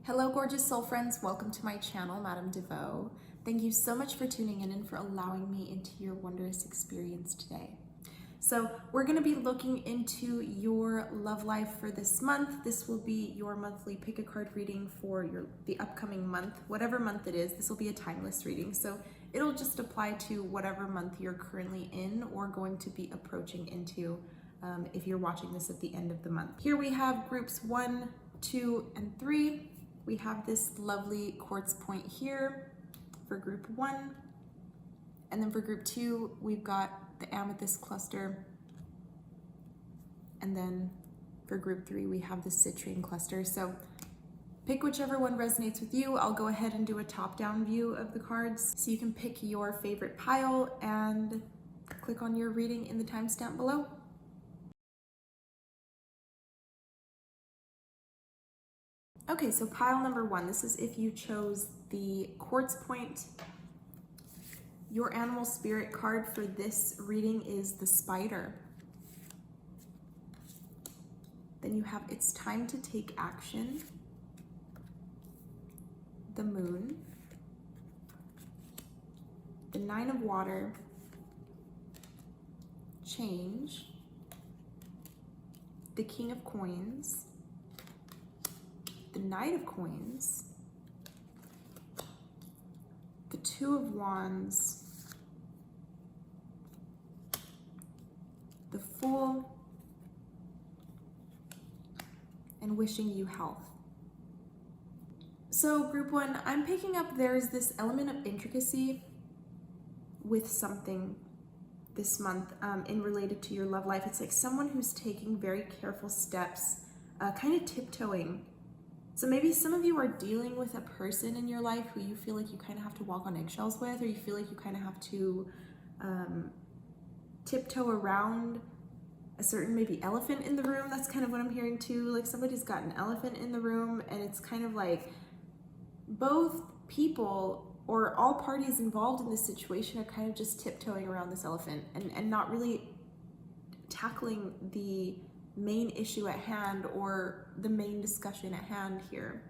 Hello, gorgeous soul friends. Welcome to my channel, Hannah DeVaux. Thank you so much for tuning in and for allowing me into your wondrous experience today. So we're going to be looking into your love life for this month. This will be your monthly pick a card reading for the upcoming month, whatever month it is. This will be a timeless reading, so it'll just apply to whatever month you're currently in or going to be approaching into if you're watching this at the end of the month. Here we have groups 1, 2, and 3. We have this lovely quartz point here for group 1. And then for group 2, we've got the amethyst cluster. And then for group 3, we have the citrine cluster. So pick whichever one resonates with you. I'll go ahead and do a top-down view of the cards so you can pick your favorite pile and click on your reading in the timestamp below. Okay, so pile number 1, this is if you chose the quartz point. Your animal spirit card for this reading is the spider. Then you have it's time to take action, the moon, the 9 of water, change, the king of coins, the knight of coins, the 2 of wands, the fool, and wishing you health. So group 1, I'm picking up there's this element of intricacy with something this month in related to your love life. It's like someone who's taking very careful steps, kind of tiptoeing. So maybe some of you are dealing with a person in your life who you feel like you kind of have to walk on eggshells with, or you feel like you kind of have to tiptoe around a certain maybe elephant in the room. That's kind of what I'm hearing too. Like somebody's got an elephant in the room, and it's kind of like both people or all parties involved in this situation are kind of just tiptoeing around this elephant and not really tackling the main issue at hand or the main discussion at hand here.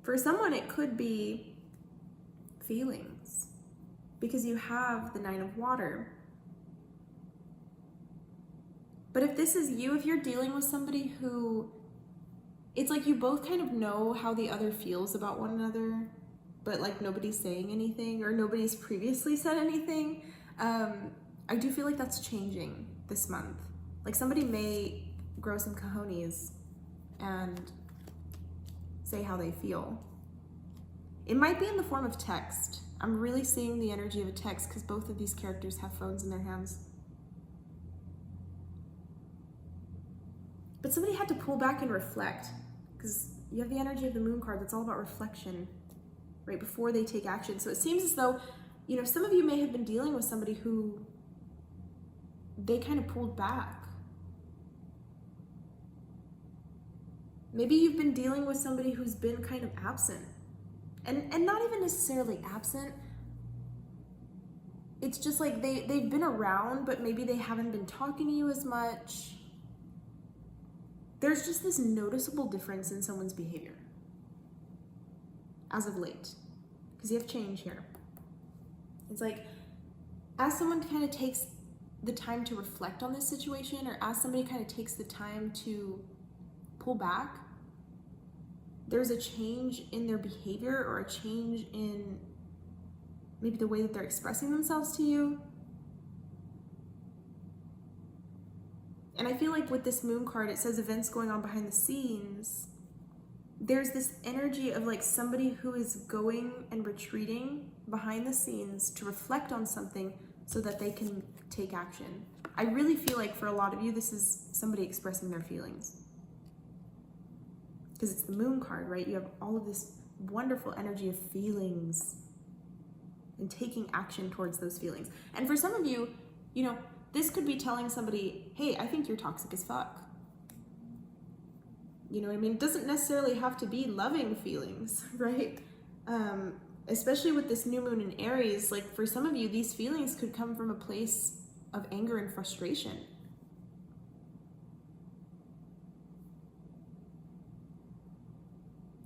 For someone, it could be feelings because you have the 9 of water. But if this is you, if you're dealing with somebody who, it's like you both kind of know how the other feels about one another, but like nobody's saying anything or nobody's previously said anything. I do feel like that's changing this month. Like somebody may grow some cojones and say how they feel. It might be in the form of text. I'm really seeing the energy of a text because both of these characters have phones in their hands. But somebody had to pull back and reflect because you have the energy of the moon card that's all about reflection right before they take action. So it seems as though, you know, some of you may have been dealing with somebody who they kind of pulled back. Maybe you've been dealing with somebody who's been kind of absent. And not even necessarily absent. It's just like they've been around, but maybe they haven't been talking to you as much. There's just this noticeable difference in someone's behavior as of late, because you have change here. It's like, as someone kind of takes the time to reflect on this situation, or as somebody kind of takes the time to pull back, there's a change in their behavior or a change in maybe the way that they're expressing themselves to you. And I feel like with this moon card, it says events going on behind the scenes. There's this energy of like somebody who is going and retreating behind the scenes to reflect on something so that they can take action. I really feel like for a lot of you, this is somebody expressing their feelings. Because it's the moon card, right? You have all of this wonderful energy of feelings and taking action towards those feelings. And for some of you, you know, this could be telling somebody, hey, I think you're toxic as fuck. You know what I mean? It doesn't necessarily have to be loving feelings, right? Especially with this new moon in Aries, like for some of you, these feelings could come from a place of anger and frustration.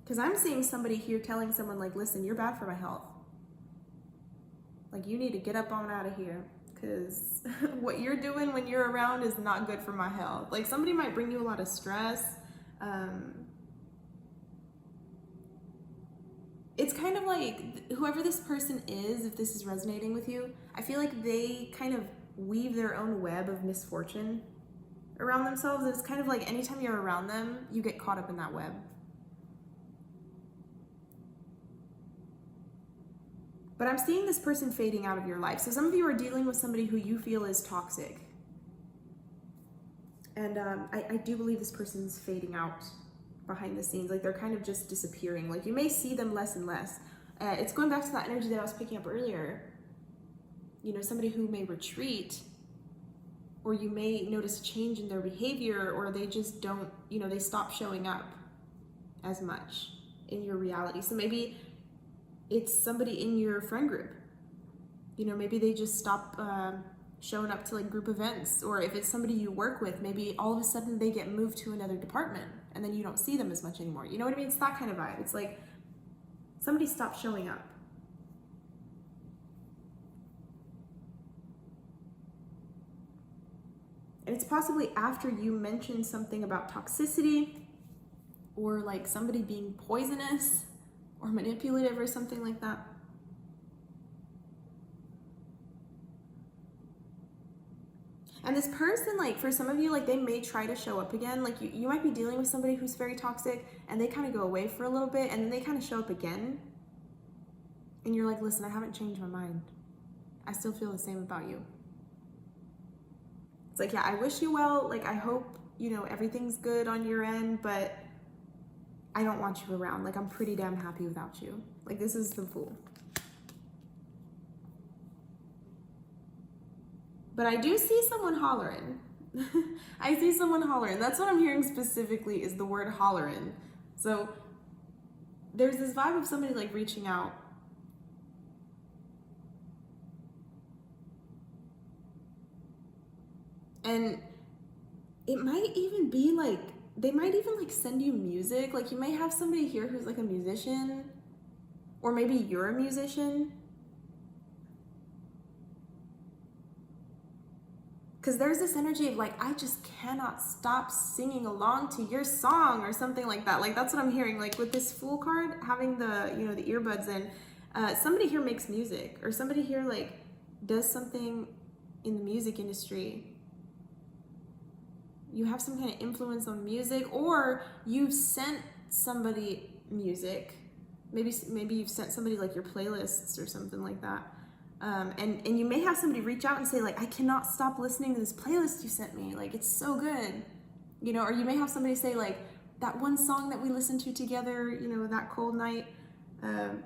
Because I'm seeing somebody here telling someone like, listen, you're bad for my health. Like, you need to get up on out of here, because what you're doing when you're around is not good for my health. Like, somebody might bring you a lot of stress. It's kind of like whoever this person is, if this is resonating with you, I feel like they kind of weave their own web of misfortune around themselves. It's kind of like anytime you're around them, you get caught up in that web. But I'm seeing this person fading out of your life. So some of you are dealing with somebody who you feel is toxic. And I do believe this person's fading out behind the scenes. Like, they're kind of just disappearing. Like, you may see them less and less. It's going back to that energy that I was picking up earlier. You know, somebody who may retreat, or you may notice a change in their behavior, or they just don't, you know, they stop showing up as much in your reality. So maybe it's somebody in your friend group. You know, maybe they just stop showing up to like group events, or if it's somebody you work with, maybe all of a sudden they get moved to another department and then you don't see them as much anymore. You know what I mean? It's that kind of vibe. It's like somebody stopped showing up. And it's possibly after you mentioned something about toxicity, or like somebody being poisonous or manipulative or something like that. And this person, like, for some of you, like, they may try to show up again. Like, you might be dealing with somebody who's very toxic, and they kind of go away for a little bit, and then they kind of show up again. And you're like, listen, I haven't changed my mind. I still feel the same about you. It's like, yeah, I wish you well. Like, I hope, you know, everything's good on your end, but I don't want you around. Like, I'm pretty damn happy without you. Like, this is the Fool. But I do see someone hollering. I see someone hollering. That's what I'm hearing specifically, is the word hollering. So there's this vibe of somebody like reaching out. And it might even be like, they might even like send you music. Like, you may have somebody here who's like a musician, or maybe you're a musician. Because there's this energy of like, I just cannot stop singing along to your song, or something like that. Like, that's what I'm hearing. Like, with this Fool card, having the, you know, the earbuds in, somebody here makes music, or somebody here like does something in the music industry. You have some kind of influence on music, or you've sent somebody music. Maybe you've sent somebody like your playlists or something like that. And you may have somebody reach out and say like, I cannot stop listening to this playlist you sent me. Like, it's so good, you know. Or you may have somebody say like, that one song that we listened to together, you know, that cold night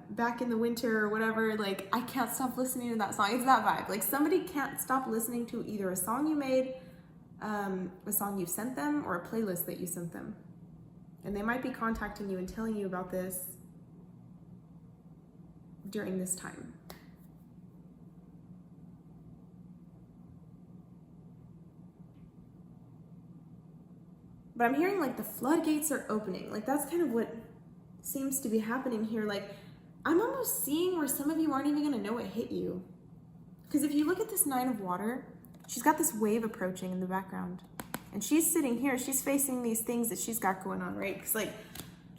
back in the winter or whatever. Like, I can't stop listening to that song. It's that vibe. Like, somebody can't stop listening to either a song you made, a song you sent them, or a playlist that you sent them. And they might be contacting you and telling you about this during this time. But I'm hearing like the floodgates are opening. Like, that's kind of what seems to be happening here. Like, I'm almost seeing where some of you aren't even going to know it hit you. Because if you look at this Nine of Water, she's got this wave approaching in the background. And she's sitting here, she's facing these things that she's got going on, right? Because like,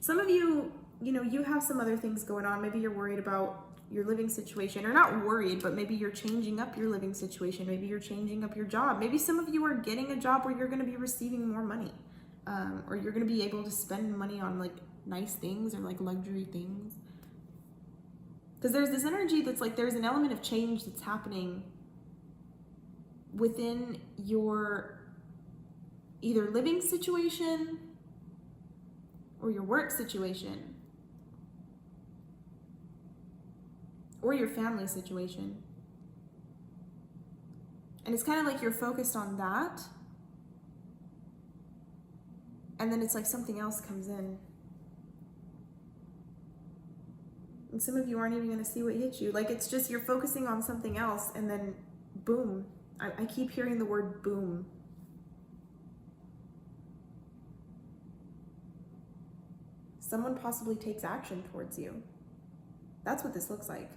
some of you, you know, you have some other things going on. Maybe you're worried about your living situation, or not worried, but maybe you're changing up your living situation. Maybe you're changing up your job. Maybe some of you are getting a job where you're going to be receiving more money. Or you're going to be able to spend money on like nice things, or like luxury things. Because there's this energy that's like, there's an element of change that's happening within your either living situation or your work situation or your family situation. And it's kind of like you're focused on that, and then it's like something else comes in. And some of you aren't even going to see what hits you. Like, it's just you're focusing on something else, and then boom. I keep hearing the word boom. someone possibly takes action towards you. That's what this looks like.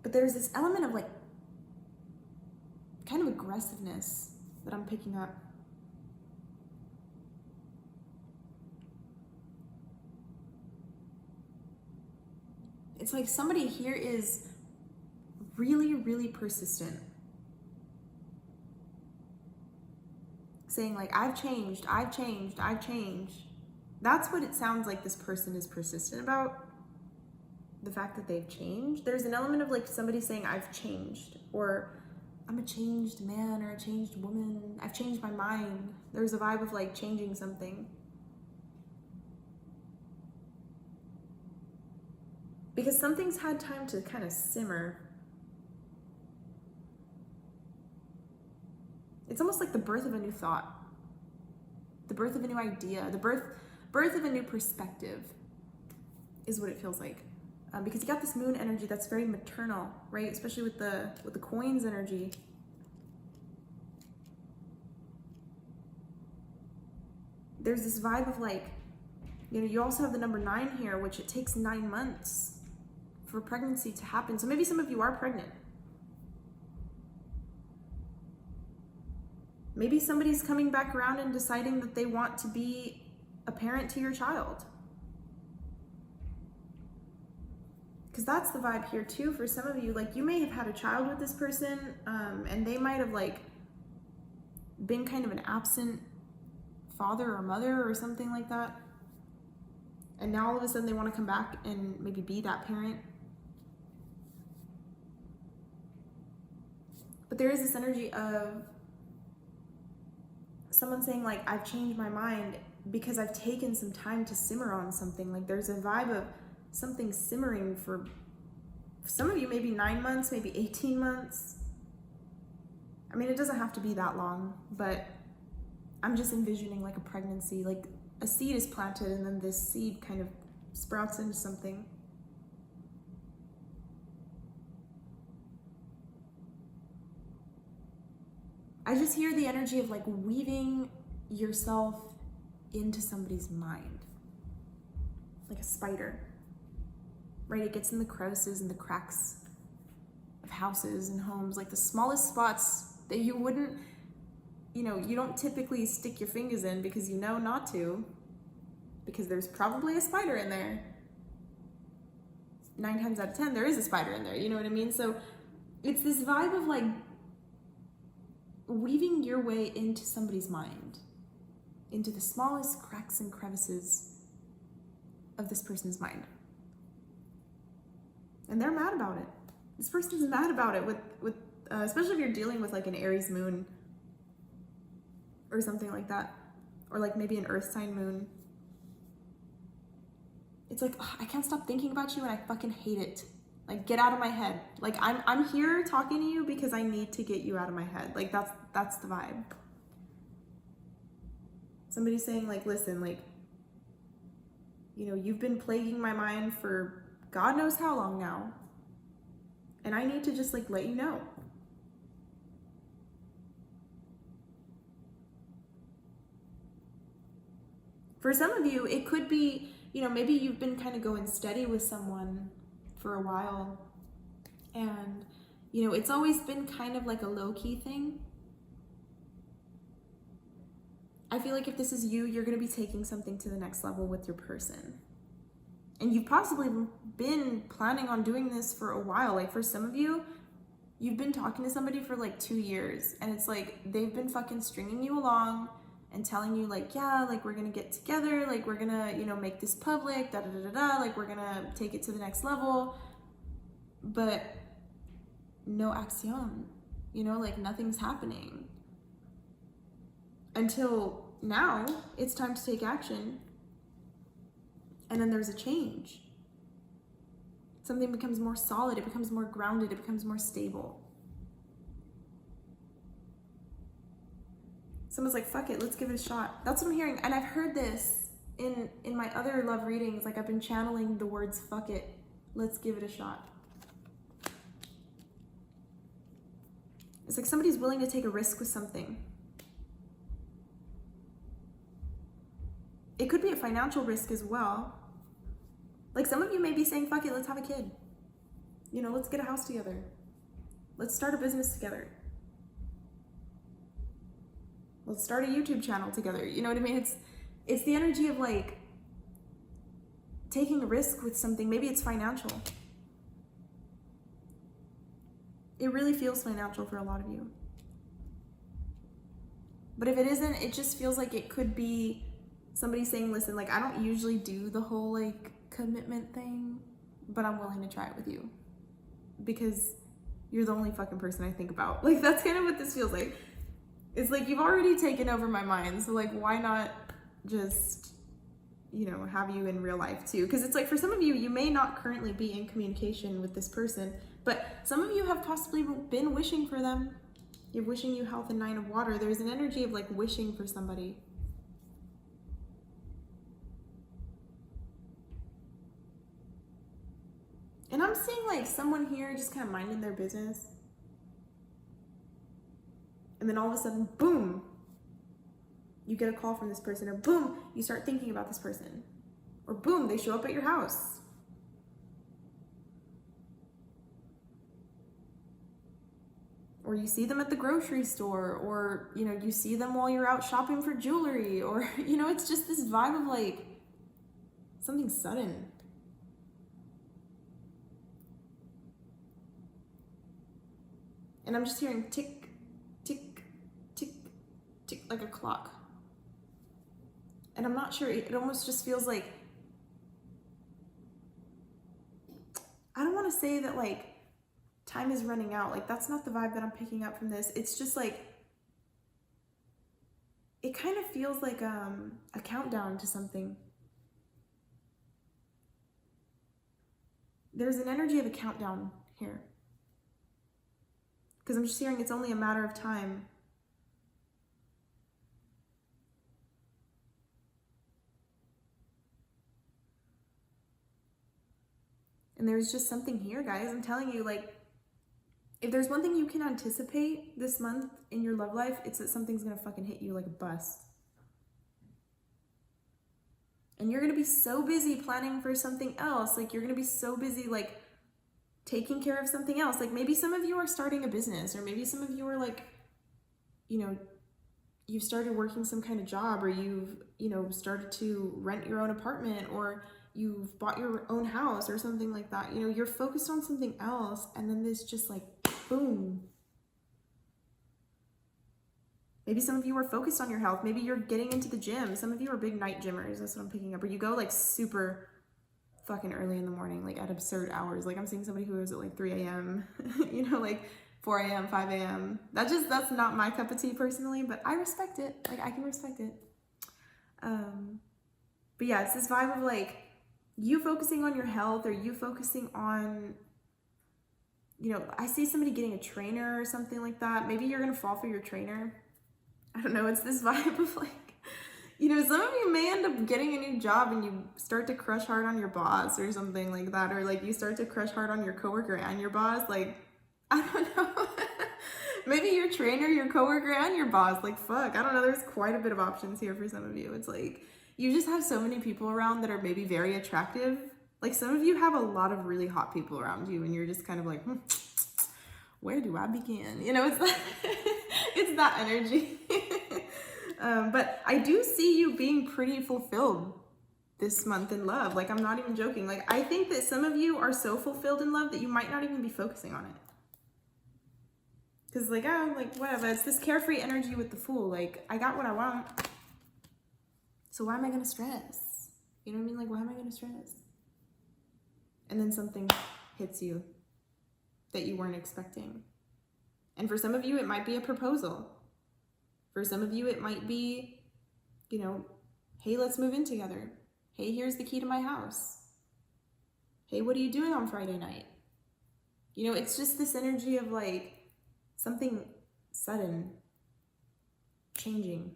But there's this element of like kind of aggressiveness that I'm picking up. It's like somebody here is really, really persistent. Saying like, I've changed, I've changed, I've changed. That's what it sounds like this person is persistent about. The fact that they've changed. There's an element of like somebody saying, I've changed, or I'm a changed man or a changed woman. I've changed my mind. There's a vibe of like changing something. Because something's had time to kind of simmer. It's almost like the birth of a new thought, the birth of a new idea, the birth of a new perspective is what it feels like. Because you got this moon energy that's very maternal, right? Especially with the coins energy. There's this vibe of like, you know, you also have the number 9 here, which it takes 9 months for pregnancy to happen. So maybe some of you are pregnant. Maybe somebody's coming back around and deciding that they want to be a parent to your child. Because that's the vibe here too for some of you. Like you may have had a child with this person and they might have like been kind of an absent father or mother or something like that. And now all of a sudden they want to come back and maybe be that parent. But there is this energy of someone saying like, I've changed my mind because I've taken some time to simmer on something. Like there's a vibe of something simmering for some of you, maybe 9 months, maybe 18 months. I mean, it doesn't have to be that long, but I'm just envisioning like a pregnancy, like a seed is planted and then this seed kind of sprouts into something. I just hear the energy of like weaving yourself into somebody's mind, like a spider, right? It gets in the crevices and the cracks of houses and homes, like the smallest spots that you wouldn't, you know, you don't typically stick your fingers in because you know not to, because there's probably a spider in there. 9 times out of 10, there is a spider in there, you know what I mean? So it's this vibe of like weaving your way into somebody's mind, into the smallest cracks and crevices of this person's mind. And they're mad about it. This person's mad about it with especially if you're dealing with like an Aries moon or something like that, or like maybe an earth sign moon. It's like, I can't stop thinking about you and I fucking hate it. Like, get out of my head. Like, I'm here talking to you because I need to get you out of my head. Like, that's the vibe. Somebody's saying like, listen, like, you know, you've been plaguing my mind for God knows how long now. And I need to just like let you know. For some of you, it could be, you know, maybe you've been kind of going steady with someone for a while. And, you know, it's always been kind of like a low-key thing. I feel like if this is you, you're going to be taking something to the next level with your person. And you've possibly been planning on doing this for a while. Like for some of you, you've been talking to somebody for like 2 years. And it's like they've been fucking stringing you along and telling you like, yeah, like we're gonna get together, like we're gonna, you know, make this public, da da da da, like we're gonna take it to the next level, but no acción, you know, like nothing's happening. Until now, it's time to take action, and then there's a change. Something becomes more solid, it becomes more grounded, it becomes more stable. Someone's like, fuck it, let's give it a shot. That's what I'm hearing. And I've heard this in my other love readings. Like I've been channeling the words, fuck it, let's give it a shot. It's like somebody's willing to take a risk with something. It could be a financial risk as well. Like some of you may be saying, fuck it, let's have a kid. You know, let's get a house together. Let's start a business together. Let's start a YouTube channel together. You know what I mean? It's the energy of like taking a risk with something. Maybe it's financial. It really feels financial for a lot of you. But if it isn't, it just feels like it could be somebody saying, listen, like I don't usually do the whole like commitment thing, but I'm willing to try it with you because you're the only fucking person I think about. Like that's kind of what this feels like. It's like you've already taken over my mind, so like why not just, you know, have you in real life too? Because it's like for some of you, you may not currently be in communication with this person, but some of you have possibly been wishing for them. You're wishing you health and 9 of water. There's an energy of like wishing for somebody. And I'm seeing like someone here just kind of minding their business. And then all of a sudden, boom, you get a call from this person, or boom, you start thinking about this person, or boom, they show up at your house. Or you see them at the grocery store, or, you know, you see them while you're out shopping for jewelry, or, you know, it's just this vibe of like something sudden. And I'm just hearing tick, tick, tick, tick, like a clock. And I'm not sure, it almost just feels like, I don't want to say that like time is running out. Like that's not the vibe that I'm picking up from this. It's just like, it kind of feels like a countdown to something. There's an energy of a countdown here. Because I'm just hearing it's only a matter of time. And there's just something here, guys. I'm telling you, like, if there's one thing you can anticipate this month in your love life, it's that something's gonna fucking hit you like a bus. And you're gonna be so busy planning for something else. Like, you're gonna be so busy, like, taking care of something else. Like, maybe some of you are starting a business, or maybe some of you are like, you know, you've started working some kind of job, or you've, you know, started to rent your own apartment, or you've bought your own house or something like that. You know, you're focused on something else, and then this just like, boom. Maybe some of you are focused on your health. Maybe you're getting into the gym. Some of you are big night gymmers. That's what I'm picking up. Or you go like super fucking early in the morning, like at absurd hours. Like I'm seeing somebody who is at like 3 a.m., you know, like 4 a.m., 5 a.m. That's not my cup of tea personally, but I respect it. Like I can respect it. But yeah, it's this vibe of like, you focusing on your health, or you focusing on, you know, I see somebody getting a trainer or something like that. Maybe you're going to fall for your trainer. I don't know. It's this vibe of like, you know, some of you may end up getting a new job and you start to crush hard on your boss or something like that. Or like you start to crush hard on your coworker and your boss. Like, I don't know. Maybe your trainer, your coworker, and your boss. Like, fuck. I don't know. There's quite a bit of options here for some of you. It's like, you just have so many people around that are maybe very attractive. Like some of you have a lot of really hot people around you, and you're just kind of like, where do I begin? You know, it's that, it's that energy. But I do see you being pretty fulfilled this month in love. Like, I'm not even joking. Like, I think that some of you are so fulfilled in love that you might not even be focusing on it. Because like, oh, like whatever. It's this carefree energy with the Fool. Like, I got what I want. So why am I going to stress? You know what I mean? Like, why am I going to stress? And then something hits you that you weren't expecting. And for some of you, it might be a proposal. For some of you, it might be, you know, hey, let's move in together. Hey, here's the key to my house. Hey, what are you doing on Friday night? You know, it's just this energy of like something sudden, changing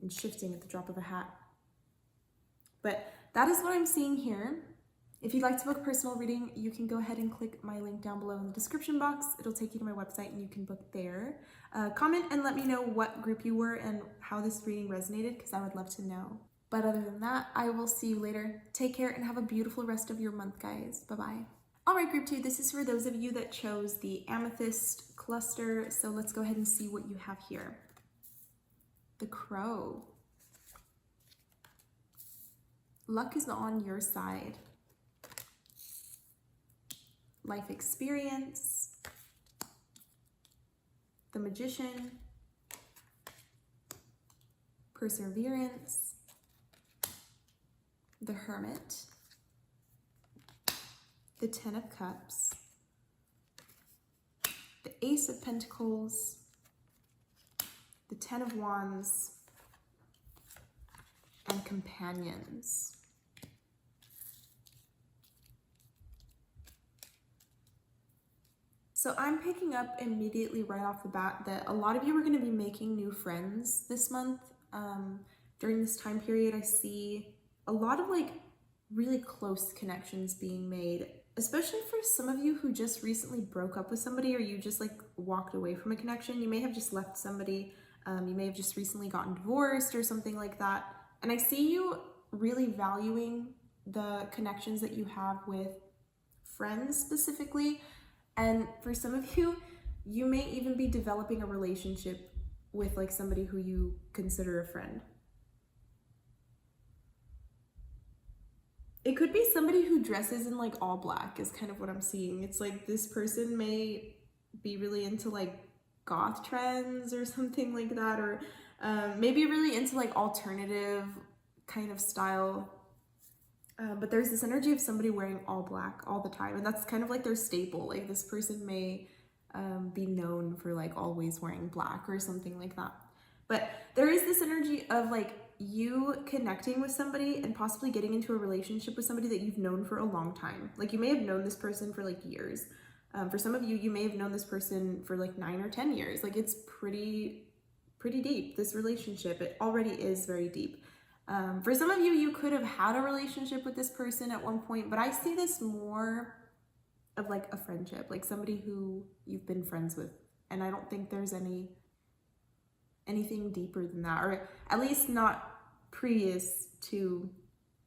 and shifting at the drop of a hat. But that is what I'm seeing here. If you'd like to book a personal reading, you can go ahead and click my link down below in the description box. It'll take you to my website and you can book there. Comment and let me know what group you were and how this reading resonated, because I would love to know. But other than that, I will see you later. Take care and have a beautiful rest of your month, guys. Bye-bye. All right, group 2, this is for those of you that chose the amethyst cluster. So let's go ahead and see what you have here. The Crow. Luck is on your side. Life experience. The Magician. Perseverance. The Hermit. The Ten of Cups. The Ace of Pentacles. The Ten of Wands. And Companions. So I'm picking up immediately right off the bat that a lot of you are going to be making new friends this month. During this time period, I see a lot of like really close connections being made, especially for some of you who just recently broke up with somebody, or you just like walked away from a connection. You may have just left somebody. You may have just recently gotten divorced or something like that. And I see you really valuing the connections that you have with friends specifically. And for some of you, you may even be developing a relationship with like somebody who you consider a friend. It could be somebody who dresses in like all black is kind of what I'm seeing. It's like this person may be really into like goth trends or something like that, or maybe really into like alternative kind of style. But there's this energy of somebody wearing all black all the time, and that's kind of like their staple. Like this person may be known for like always wearing black or something like that. But there is this energy of like you connecting with somebody and possibly getting into a relationship with somebody that you've known for a long time. Like you may have known this person for like years. For some of you, you may have known this person for like 9 or 10 years. Like it's pretty deep, this relationship. It already is very deep. For some of you, you could have had a relationship with this person at one point, but I see this more of like a friendship, like somebody who you've been friends with. And I don't think there's anything deeper than that, or at least not previous to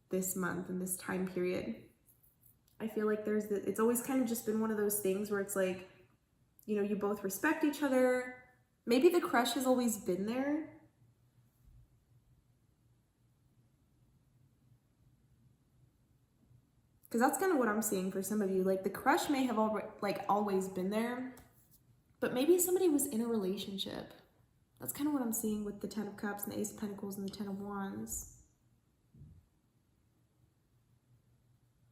this month and this time period. I feel like it's always kind of just been one of those things where it's like, you know, you both respect each other. Maybe the crush has always been there. Because that's kind of what I'm seeing for some of you. Like the crush may have always been there, but maybe somebody was in a relationship. That's kind of what I'm seeing with the Ten of Cups and the Ace of Pentacles and the Ten of Wands.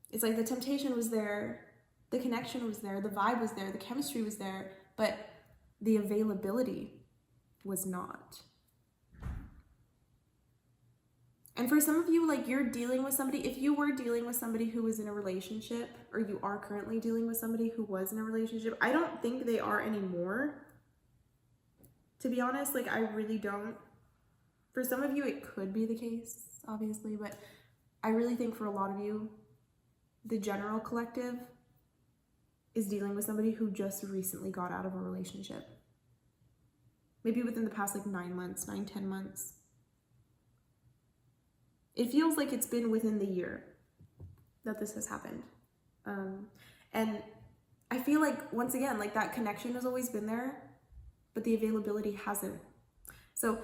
It's like the temptation was there, the connection was there, the vibe was there, the chemistry was there, but the availability was not. And for some of you, like you're dealing with somebody, if you were dealing with somebody who was in a relationship, or you are currently dealing with somebody who was in a relationship, I don't think they are anymore. To be honest, like I really don't. For some of you, it could be the case, obviously, but I really think for a lot of you, the general collective is dealing with somebody who just recently got out of a relationship. Maybe within the past like 9 months, 9-10 months. It feels like it's been within the year that this has happened. And I feel like, once again, like that connection has always been there, but the availability hasn't. So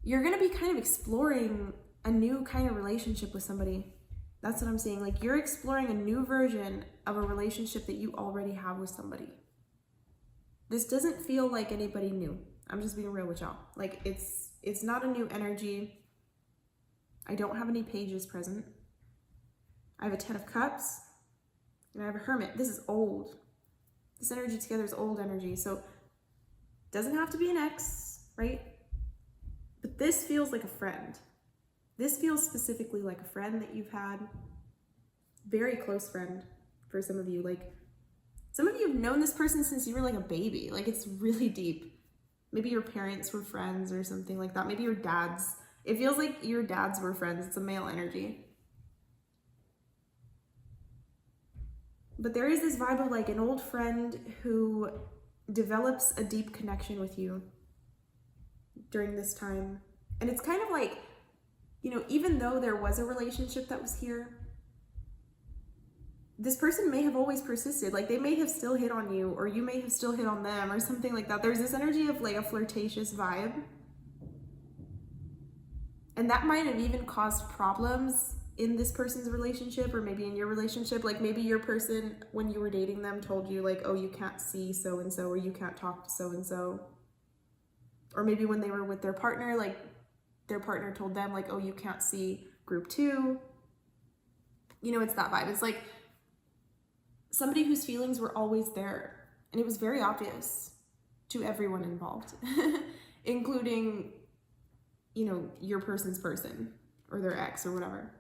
you're going to be kind of exploring a new kind of relationship with somebody. That's what I'm seeing. Like you're exploring a new version of a relationship that you already have with somebody. This doesn't feel like anybody new. I'm just being real with y'all. Like it's not a new energy. I don't have any pages present. I have a Ten of Cups and I have a Hermit. This is old. This energy together is old energy. So it doesn't have to be an ex, right? But this feels like a friend. This feels specifically like a friend that you've had. Very close friend for some of you. Like some of you have known this person since you were like a baby. Like it's really deep. Maybe your parents were friends or something like that. Maybe your dads. It feels like your dads were friends. It's a male energy. But there is this vibe of like an old friend who develops a deep connection with you during this time. And it's kind of like, you know, even though there was a relationship that was here, this person may have always persisted. Like they may have still hit on you, or you may have still hit on them, or something like that. There's this energy of like a flirtatious vibe. And that might have even caused problems in this person's relationship, or maybe in your relationship. Like maybe your person, when you were dating them, told you like, oh, you can't see so-and-so, or you can't talk to so-and-so. Or maybe when they were with their partner, like their partner told them like, oh, you can't see group 2. You know, it's that vibe. It's like somebody whose feelings were always there, and it was very obvious to everyone involved, including, you know, your person's person or their ex or whatever.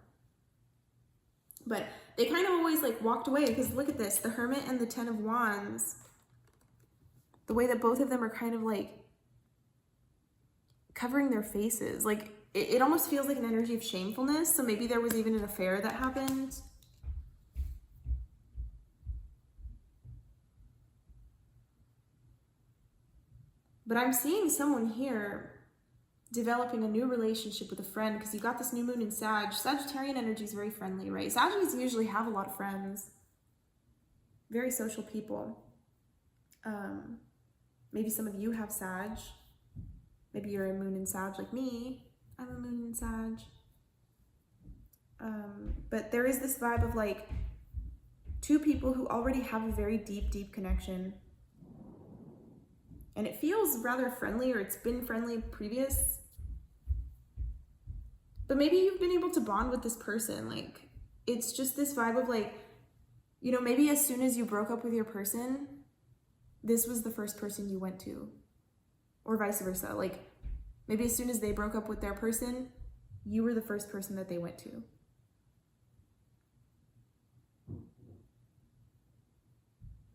But they kind of always like walked away, because look at this, the Hermit and the Ten of Wands, the way that both of them are kind of like covering their faces. Like it almost feels like an energy of shamefulness. So maybe there was even an affair that happened. But I'm seeing someone here developing a new relationship with a friend, because you got this new moon in Sag. Sagittarian energy is very friendly, right? Sagittarians usually have a lot of friends. Very social people. Maybe some of you have Sag. Maybe you're a moon in Sag like me. I'm a moon in Sag. But there is this vibe of like two people who already have a very deep, deep connection. And it feels rather friendly, or it's been friendly previous. But maybe you've been able to bond with this person. Like, it's just this vibe of like, you know, maybe as soon as you broke up with your person, this was the first person you went to. Or vice versa. Like, maybe as soon as they broke up with their person, you were the first person that they went to.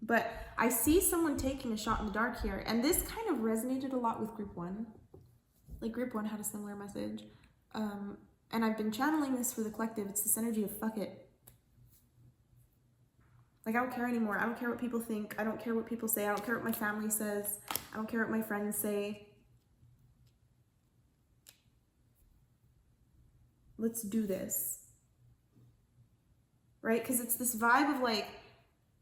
But I see someone taking a shot in the dark here, and this kind of resonated a lot with group 1. Like group 1 had a similar message. And I've been channeling this for the collective. It's this energy of fuck it. Like I don't care anymore. I don't care what people think. I don't care what people say. I don't care what my family says. I don't care what my friends say. Let's do this. Right? Because it's this vibe of like,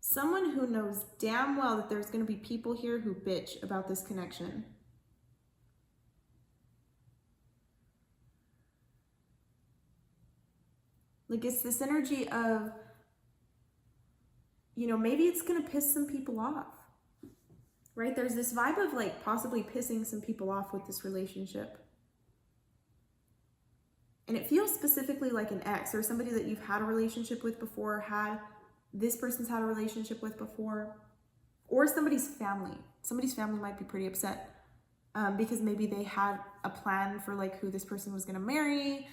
someone who knows damn well that there's going to be people here who bitch about this connection. Like it's this energy of, you know, maybe it's going to piss some people off, right? There's this vibe of like possibly pissing some people off with this relationship. And it feels specifically like an ex or somebody that you've had a relationship with before, this person's had a relationship with before, or somebody's family. Somebody's family might be pretty upset because maybe they had a plan for like who this person was going to marry,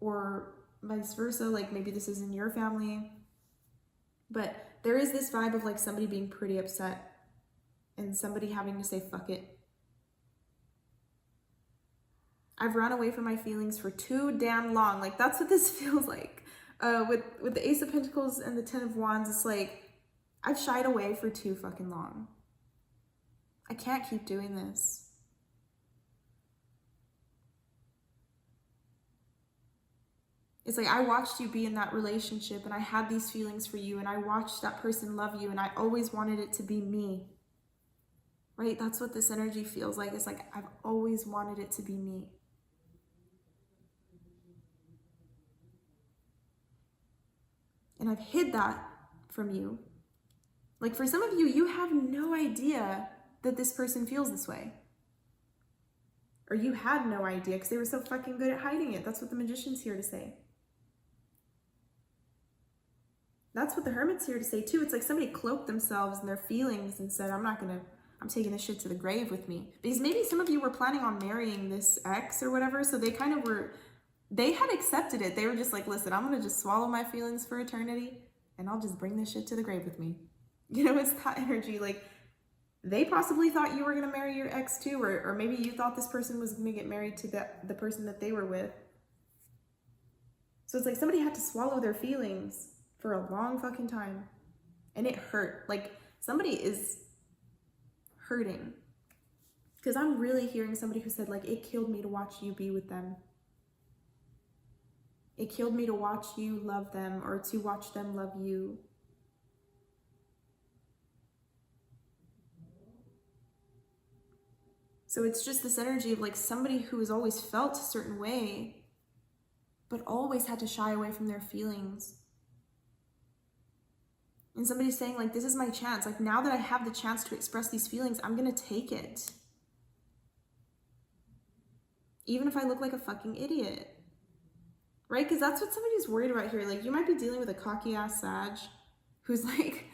or vice versa. Like maybe this is in your family. But there is this vibe of like somebody being pretty upset and somebody having to say, fuck it. I've run away from my feelings for too damn long. Like that's what this feels like. With the Ace of Pentacles and the Ten of Wands, it's like, I've shied away for too fucking long. I can't keep doing this. It's like, I watched you be in that relationship and I had these feelings for you and I watched that person love you and I always wanted it to be me. Right? That's what this energy feels like. It's like, I've always wanted it to be me. And I've hid that from you. Like for some of you, you have no idea that this person feels this way. Or you had no idea because they were so fucking good at hiding it. That's what the Magician's here to say. That's what the Hermit's here to say too. It's like somebody cloaked themselves in their feelings and said, I'm taking this shit to the grave with me. Because maybe some of you were planning on marrying this ex or whatever. So they had accepted it. They were just like, listen, I'm going to just swallow my feelings for eternity and I'll just bring this shit to the grave with me. You know, it's that energy. Like they possibly thought you were going to marry your ex too, or maybe you thought this person was going to get married to the person that they were with. So it's like somebody had to swallow their feelings for a long fucking time. And it hurt. Like somebody is hurting. Because I'm really hearing somebody who said, like, it killed me to watch you be with them. It killed me to watch you love them or to watch them love you. So it's just this energy of like somebody who has always felt a certain way, but always had to shy away from their feelings. And somebody's saying like, this is my chance. Like now that I have the chance to express these feelings, I'm going to take it. Even if I look like a fucking idiot. Right? Because that's what somebody's worried about here. Like you might be dealing with a cocky ass Sag who's like,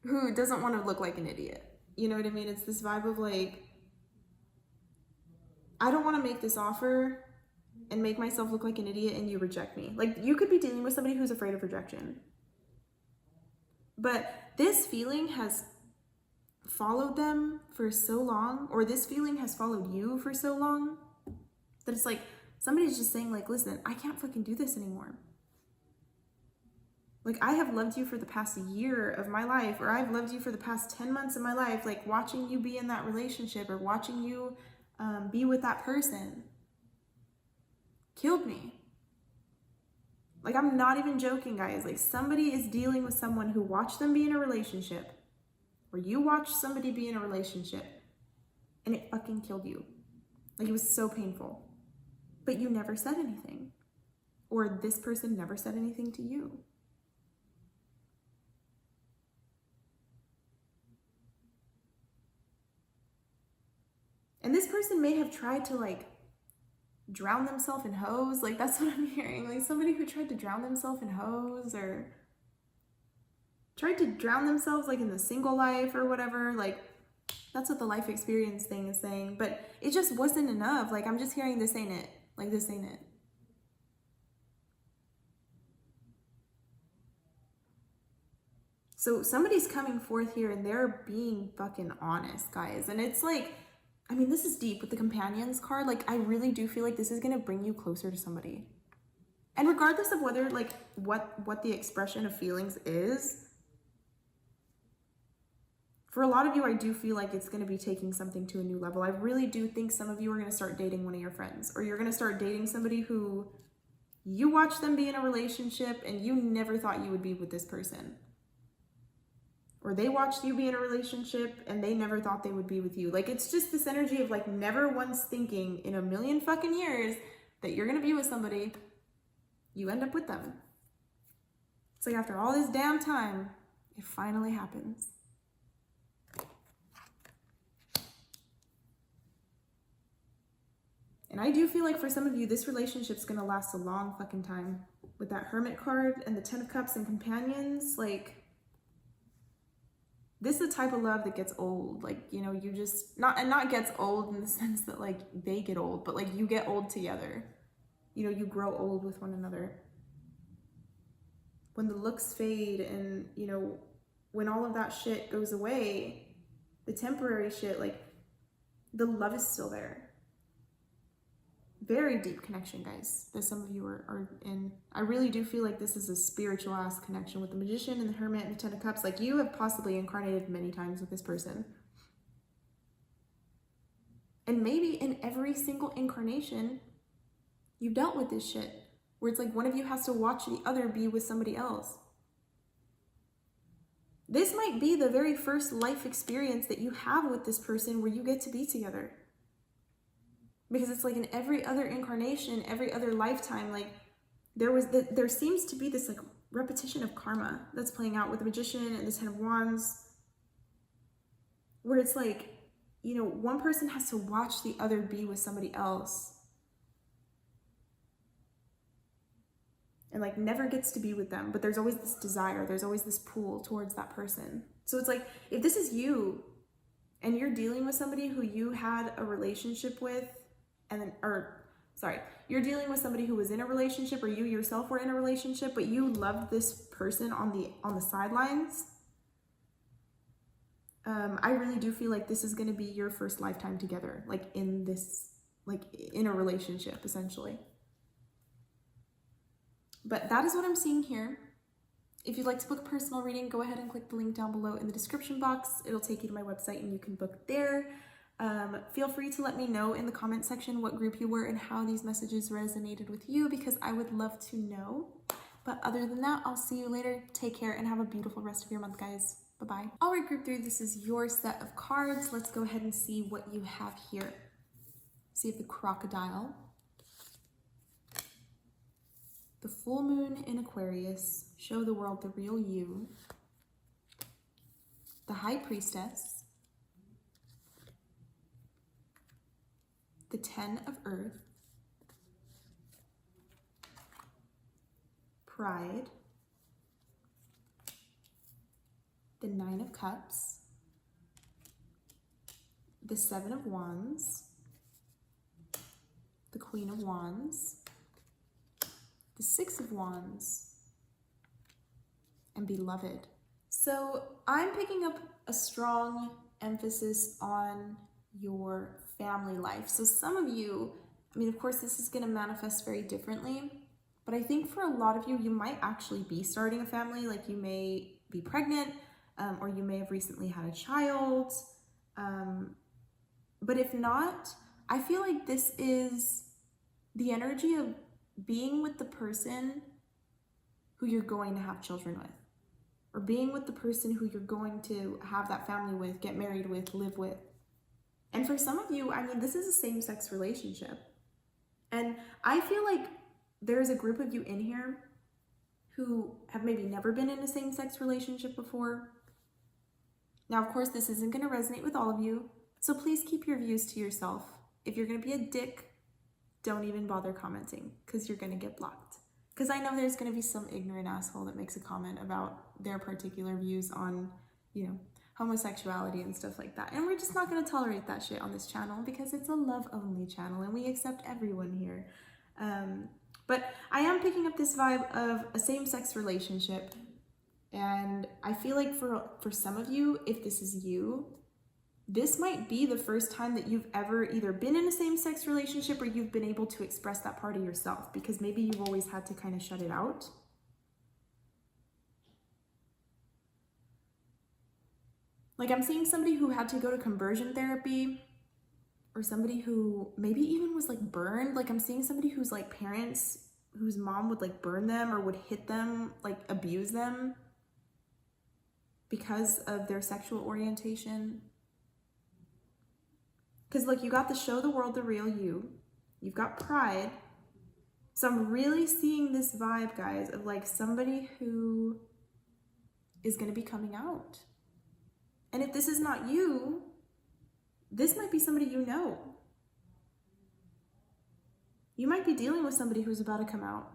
who doesn't want to look like an idiot. You know what I mean? It's this vibe of like, I don't want to make this offer and make myself look like an idiot and you reject me. Like you could be dealing with somebody who's afraid of rejection. But this feeling has followed them for so long, or this feeling has followed you for so long, that it's like somebody's just saying like, listen, I can't fucking do this anymore. Like I have loved you for the past year of my life, or I've loved you for the past 10 months of my life, like watching you be in that relationship or watching you be with that person killed me. Like I'm not even joking, guys. Like somebody is dealing with someone who watched them be in a relationship, or you watched somebody be in a relationship and it fucking killed you. Like it was so painful, but you never said anything, or this person never said anything to you. And this person may have tried to like drown themselves in hoes. Like that's what I'm hearing. Like somebody who tried to drown themselves in hoes, or tried to drown themselves like in the single life or whatever. Like that's what the life experience thing is saying. But it just wasn't enough. Like I'm just hearing this ain't it. Like this ain't it. So somebody's coming forth here and they're being fucking honest, guys. And it's like, I mean, this is deep with the companions card. Like, I really do feel like this is going to bring you closer to somebody. And regardless of whether, like, what the expression of feelings is, for a lot of you, I do feel like it's going to be taking something to a new level. I really do think some of you are going to start dating one of your friends, or you're going to start dating somebody who you watch them be in a relationship and you never thought you would be with this person. Or they watched you be in a relationship and they never thought they would be with you. Like, it's just this energy of like never once thinking in a million fucking years that you're going to be with somebody, you end up with them. It's like after all this damn time, it finally happens. And I do feel like for some of you, this relationship's going to last a long fucking time. With that Hermit card and the 10 of Cups and companions, like, this is the type of love that gets old. Like, you know, you just, not gets old in the sense that like they get old, but like you get old together. You know, you grow old with one another. When the looks fade and, you know, when all of that shit goes away, the temporary shit, like the love is still there. Very deep connection, guys, that some of you are in. I really do feel like this is a spiritual ass connection with the Magician and the Hermit and the 10 of Cups. Like you have possibly incarnated many times with this person. And maybe in every single incarnation, you've dealt with this shit. Where it's like one of you has to watch the other be with somebody else. This might be the very first life experience that you have with this person where you get to be together. Because it's like in every other incarnation, every other lifetime, like there seems to be this like repetition of karma that's playing out with the Magician and the 10 of Wands, where it's like, you know, one person has to watch the other be with somebody else and like never gets to be with them, but there's always this desire, there's always this pull towards that person. So it's like, if this is you and you're dealing with somebody who you had a relationship with, and then, you're dealing with somebody who was in a relationship, or you yourself were in a relationship, but you loved this person on the sidelines. I really do feel like this is going to be your first lifetime together, like in this, like in a relationship, essentially. But that is what I'm seeing here. If you'd like to book a personal reading, go ahead and click the link down below in the description box. It'll take you to my website and you can book there. Feel free to let me know in the comment section what group you were and how these messages resonated with you, because I would love to know. But other than that, I'll see you later. Take care and have a beautiful rest of your month, guys. Bye-bye. All right, group 3, this is your set of cards. Let's go ahead and see what you have here. See if the crocodile, the full moon in Aquarius, show the world the real you, the high priestess, the 10 of earth, pride, the 9 of cups, the 7 of wands, the Queen of Wands, the 6 of Wands, and beloved. So I'm picking up a strong emphasis on your family life. So some of you, I mean, of course, this is going to manifest very differently, but I think for a lot of you, you might actually be starting a family. Like you may be pregnant, or you may have recently had a child. But if not, I feel like this is the energy of being with the person who you're going to have children with, or being with the person who you're going to have that family with, get married with, live with. And for some of you, I mean, this is a same-sex relationship. And I feel like there's a group of you in here who have maybe never been in a same-sex relationship before. Now, of course, this isn't going to resonate with all of you, so please keep your views to yourself. If you're going to be a dick, don't even bother commenting, because you're going to get blocked. Because I know there's going to be some ignorant asshole that makes a comment about their particular views on, you know, homosexuality and stuff like that. And we're just not going to tolerate that shit on this channel, because it's a love-only channel and we accept everyone here. But I am picking up this vibe of a same-sex relationship. And I feel like for some of you, if this is you, this might be the first time that you've ever either been in a same-sex relationship or you've been able to express that part of yourself, because maybe you've always had to kind of shut it out. Like I'm seeing somebody who had to go to conversion therapy, or somebody who maybe even was like burned. Like I'm seeing somebody who's like parents whose mom would like burn them or would hit them, like abuse them because of their sexual orientation. Because look, you got the show the world the real you. You've got pride. So I'm really seeing this vibe, guys, of like somebody who is going to be coming out. And if this is not you, this might be somebody you know. You might be dealing with somebody who's about to come out.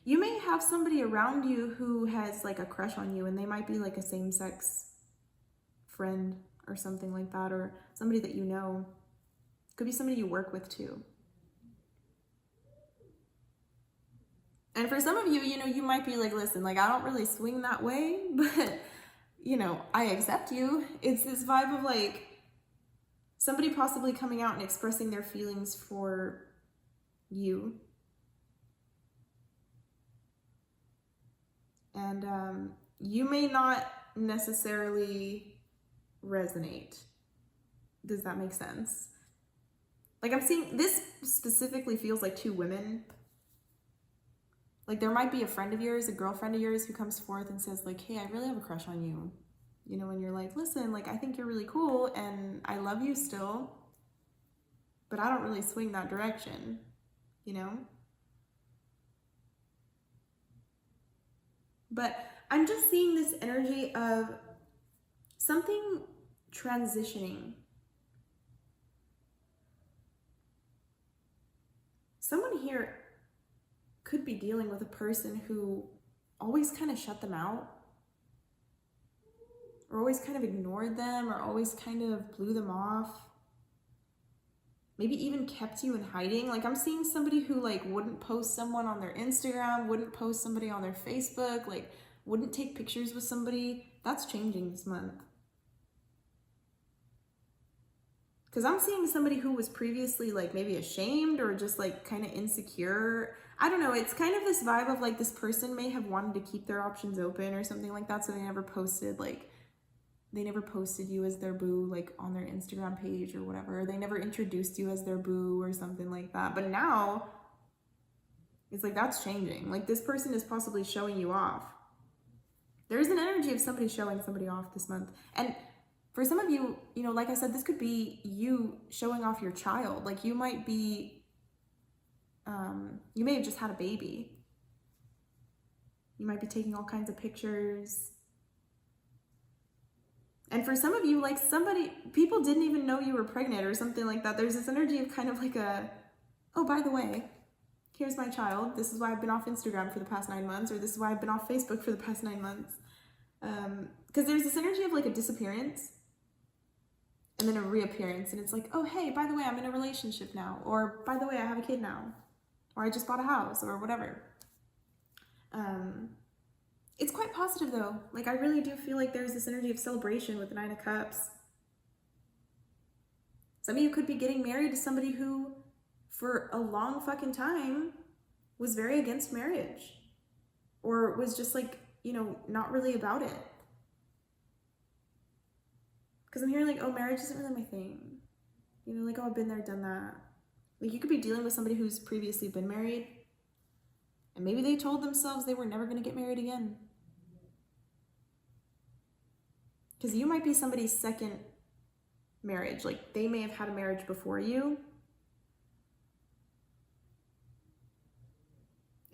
You may have somebody around you who has like a crush on you, and they might be like a same-sex friend or something like that, or somebody that you know. Could be somebody you work with too. And for some of you, you know, you might be like, listen, like I don't really swing that way, but you know, I accept you. It's this vibe of like somebody possibly coming out and expressing their feelings for you. And you may not necessarily resonate. Does that make sense? Like I'm seeing this specifically feels like two women. Like there might be a friend of yours, a girlfriend of yours who comes forth and says like, hey, I really have a crush on you. You know, and you're like, listen, like I think you're really cool and I love you still, but I don't really swing that direction, you know? But I'm just seeing this energy of something transitioning. Someone here could be dealing with a person who always kind of shut them out, or always kind of ignored them, or always kind of blew them off. Maybe even kept you in hiding. Like I'm seeing somebody who like wouldn't post someone on their Instagram, wouldn't post somebody on their Facebook, like wouldn't take pictures with somebody. That's changing this month. Because I'm seeing somebody who was previously like maybe ashamed or just like kind of insecure I don't know, it's kind of this vibe of like this person may have wanted to keep their options open or something like that, so they never posted you as their boo like on their Instagram page or whatever. They never introduced you as their boo or something like that. But now it's like that's changing. Like this person is possibly showing you off. There's an energy of somebody showing somebody off this month. And for some of you, you know, like I said, this could be you showing off your child. Like you might be, you may have just had a baby. You might be taking all kinds of pictures. And for some of you, like people didn't even know you were pregnant or something like that. There's this energy of kind of like oh, by the way, here's my child. This is why I've been off Instagram for the past 9 months, or this is why I've been off Facebook for the past 9 months. Because there's this energy of like a disappearance and then a reappearance. And it's like, oh, hey, by the way, I'm in a relationship now. Or by the way, I have a kid now. Or I just bought a house or whatever. It's quite positive though. Like I really do feel like there's this energy of celebration with the 9 of Cups. Some of you could be getting married to somebody who for a long fucking time was very against marriage or was just like, you know, not really about it. Because I'm hearing like, oh, marriage isn't really my thing. You know, like, oh, I've been there, done that. Like you could be dealing with somebody who's previously been married and maybe they told themselves they were never going to get married again. Because you might be somebody's second marriage. Like they may have had a marriage before you.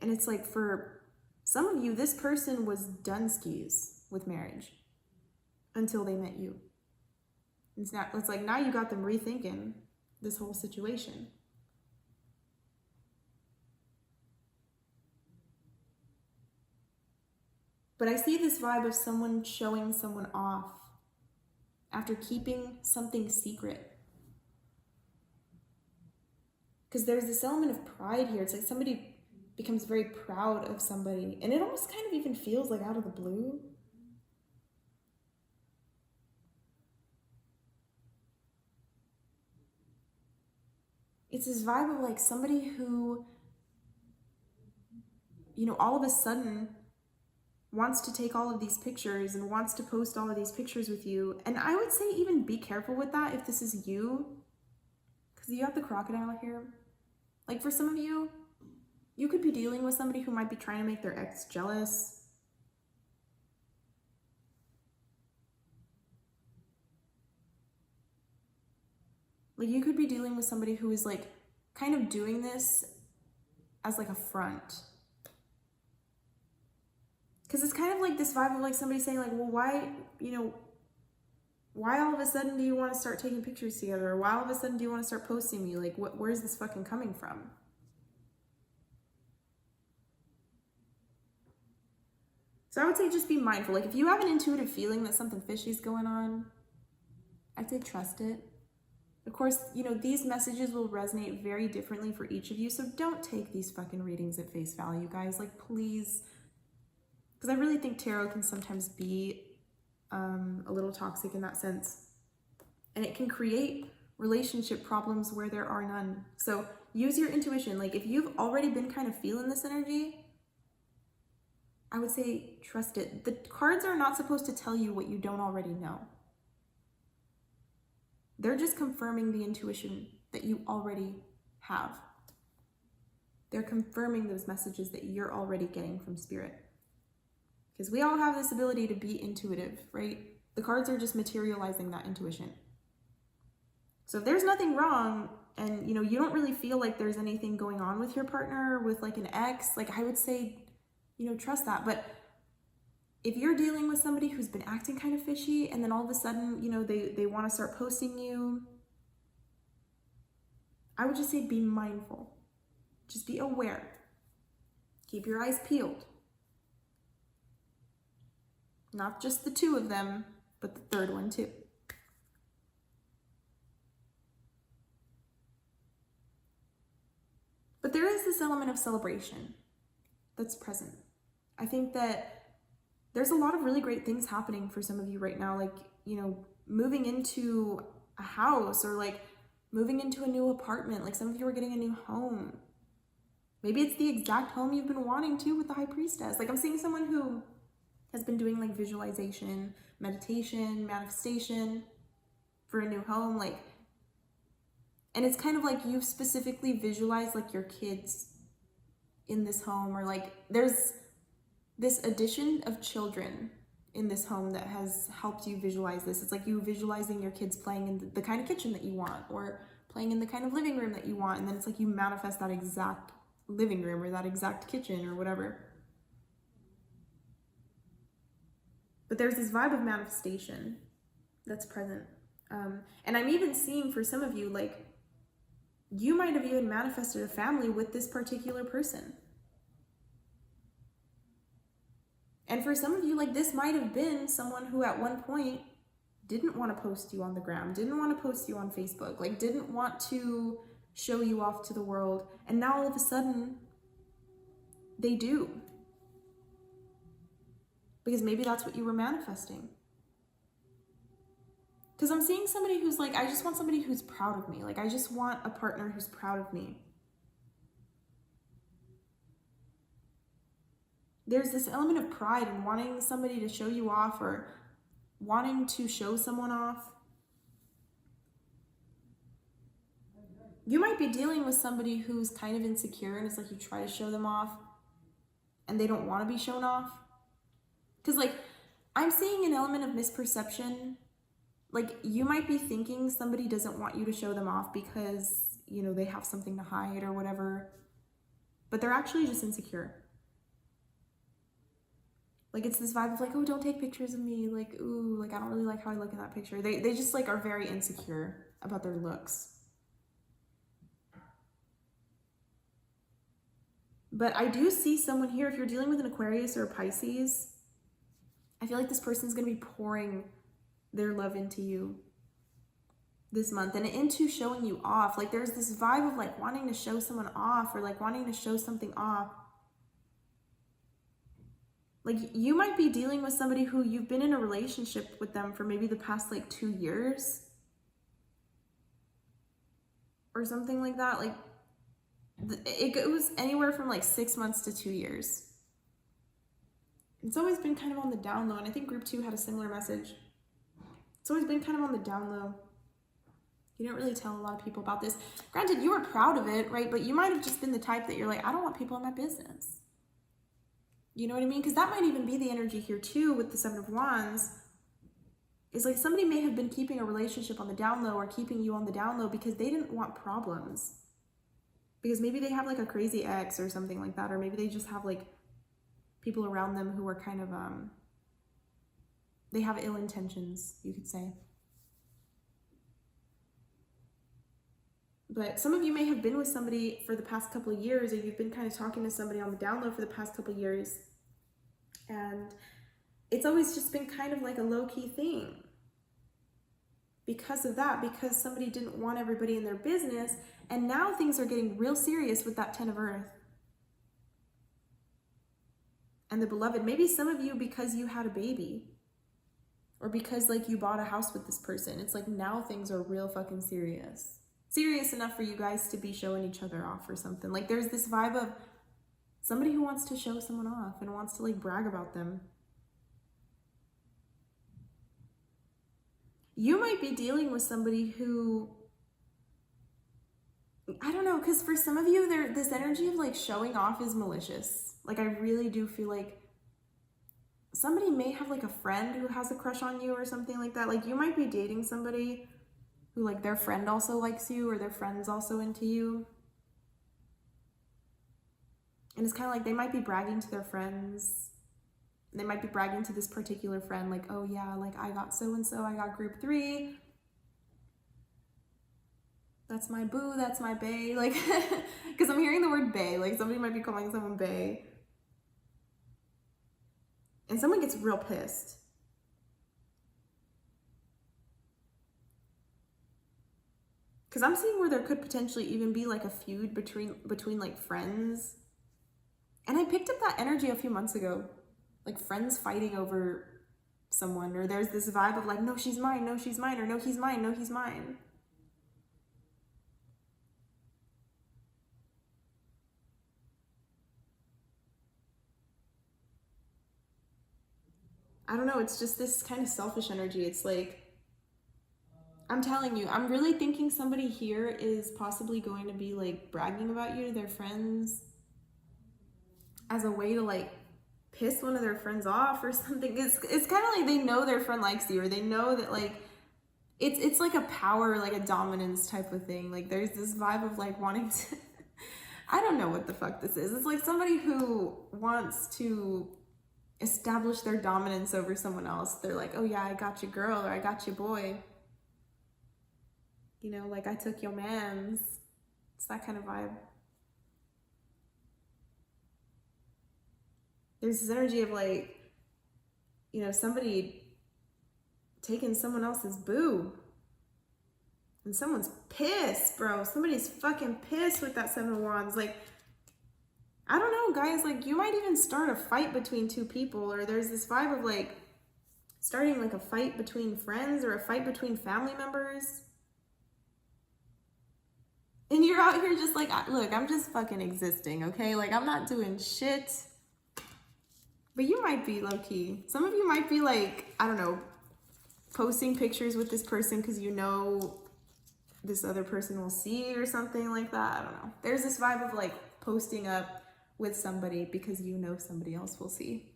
And it's like for some of you, this person was done skis with marriage until they met you. It's like now you got them rethinking this whole situation. But I see this vibe of someone showing someone off after keeping something secret. Because there's this element of pride here. It's like somebody becomes very proud of somebody. And it almost kind of even feels like out of the blue. It's this vibe of like somebody who, you know, all of a sudden wants to take all of these pictures and wants to post all of these pictures with you. And I would say even be careful with that if this is you, because you have the crocodile here. Like for some of you, you could be dealing with somebody who might be trying to make their ex jealous. Like you could be dealing with somebody who is like kind of doing this as like a front. Because it's kind of like this vibe of like somebody saying like, well, why, you know, why all of a sudden do you want to start taking pictures together? Or why all of a sudden do you want to start posting me? Like, where's this fucking coming from? So I would say just be mindful. Like if you have an intuitive feeling that something fishy is going on, I'd say trust it. Of course, you know, these messages will resonate very differently for each of you. So don't take these fucking readings at face value, guys. Like please. Because I really think tarot can sometimes be a little toxic in that sense. And it can create relationship problems where there are none. So use your intuition. Like if you've already been kind of feeling this energy, I would say trust it. The cards are not supposed to tell you what you don't already know. They're just confirming the intuition that you already have. They're confirming those messages that you're already getting from spirit. Because we all have this ability to be intuitive, right? The cards are just materializing that intuition. So if there's nothing wrong and, you know, you don't really feel like there's anything going on with your partner, with like an ex, like I would say, you know, trust that. But if you're dealing with somebody who's been acting kind of fishy and then all of a sudden, you know, they want to start posting you, I would just say be mindful. Just be aware. Keep your eyes peeled. Not just the two of them, but the third one too. But there is this element of celebration that's present. I think that there's a lot of really great things happening for some of you right now, like, you know, moving into a house or like moving into a new apartment. Like some of you are getting a new home. Maybe it's the exact home you've been wanting to with the High Priestess. Like I'm seeing someone who has been doing like visualization, meditation, manifestation for a new home. Like, and it's kind of like you've specifically visualized like your kids in this home, or like there's this addition of children in this home that has helped you visualize this. It's like you visualizing your kids playing in the kind of kitchen that you want, or playing in the kind of living room that you want, and then it's like you manifest that exact living room or that exact kitchen or whatever. But there's this vibe of manifestation that's present. And I'm even seeing for some of you, like, you might have even manifested a family with this particular person. And for some of you, like, this might have been someone who at one point didn't want to post you on the gram, didn't want to post you on Facebook, like didn't want to show you off to the world. And now all of a sudden they do. Because maybe that's what you were manifesting. Because I'm seeing somebody who's like, I just want somebody who's proud of me. Like, I just want a partner who's proud of me. There's this element of pride in wanting somebody to show you off, or wanting to show someone off. You might be dealing with somebody who's kind of insecure, and it's like you try to show them off and they don't want to be shown off. Because like, I'm seeing an element of misperception. Like, you might be thinking somebody doesn't want you to show them off because, you know, they have something to hide or whatever, but they're actually just insecure. Like, it's this vibe of like, oh, don't take pictures of me. Like, ooh, like, I don't really like how I look in that picture. They just like are very insecure about their looks. But I do see someone here, if you're dealing with an Aquarius or a Pisces, I feel like this person's going to be pouring their love into you this month and into showing you off. Like, there's this vibe of like wanting to show someone off, or like wanting to show something off. Like, you might be dealing with somebody who you've been in a relationship with them for maybe the past like 2 years or something like that. Like, it goes anywhere from like 6 months to 2 years. It's always been kind of on the down low, and I think group 2 had a similar message. It's always been kind of on the down low. You don't really tell a lot of people about this. Granted, you were proud of it, right? But you might have just been the type that you're like, I don't want people in my business. You know what I mean? Because that might even be the energy here too with the 7 of Wands. Is like somebody may have been keeping a relationship on the down low, or keeping you on the down low because they didn't want problems. Because maybe they have like a crazy ex or something like that, or maybe they just have like people around them who are kind of, they have ill intentions, you could say. But some of you may have been with somebody for the past couple of years, or you've been kind of talking to somebody on the down low for the past couple of years. And it's always just been kind of like a low-key thing. Because of that, because somebody didn't want everybody in their business, and now things are getting real serious with that 10 of Earth. And the Beloved, maybe some of you because you had a baby, or because like you bought a house with this person, it's like now things are real fucking serious. Serious enough for you guys to be showing each other off or something. Like, there's this vibe of somebody who wants to show someone off and wants to like brag about them. You might be dealing with somebody who, I don't know, because for some of you, this energy of like showing off is malicious. Like, I really do feel like somebody may have like a friend who has a crush on you or something like that. Like, you might be dating somebody who like their friend also likes you, or their friend's also into you. And it's kind of like they might be bragging to their friends. They might be bragging to this particular friend, like, oh yeah, like I got so-and-so, I got group 3. That's my boo, that's my bae. Like, because I'm hearing the word bae, like somebody might be calling someone bae. And someone gets real pissed. Because I'm seeing where there could potentially even be like a feud between like friends. And I picked up that energy a few months ago. Like friends fighting over someone, or there's this vibe of like, no, she's mine, no, she's mine, or no, he's mine, no, he's mine. I don't know, it's just this kind of selfish energy. It's like, I'm telling you, I'm really thinking somebody here is possibly going to be like bragging about you to their friends as a way to like piss one of their friends off or something. It's kind of like they know their friend likes you, or they know that like it's like a power, like a dominance type of thing. Like there's this vibe of like wanting to I don't know what the fuck this is. It's like somebody who wants to establish their dominance over someone else. They're like, oh yeah, I got you girl, or I got you boy. You know, like I took your mans. It's that kind of vibe. There's this energy of like, you know, somebody taking someone else's boo. And someone's pissed, bro. Somebody's fucking pissed with that 7 of Wands. Like, I don't know, guys. Like, you might even start a fight between two people, or there's this vibe of like starting like a fight between friends or a fight between family members. And you're out here just like, look, I'm just fucking existing, okay? Like, I'm not doing shit. But you might be low-key. Some of you might be like, I don't know, posting pictures with this person because you know this other person will see or something like that. I don't know. There's this vibe of like posting up with somebody because you know somebody else will see.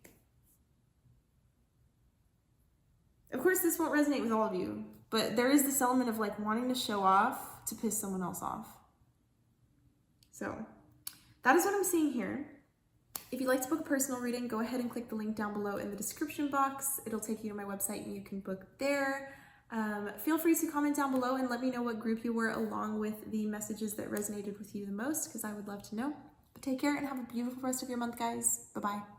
Of course, this won't resonate with all of you, but there is this element of like wanting to show off to piss someone else off. So that is what I'm seeing here. If you'd like to book a personal reading, go ahead and click the link down below in the description box. It'll take you to my website and you can book there. Feel free to comment down below and let me know what group you were, along with the messages that resonated with you the most, because I would love to know. But take care and have a beautiful rest of your month, guys. Bye-bye.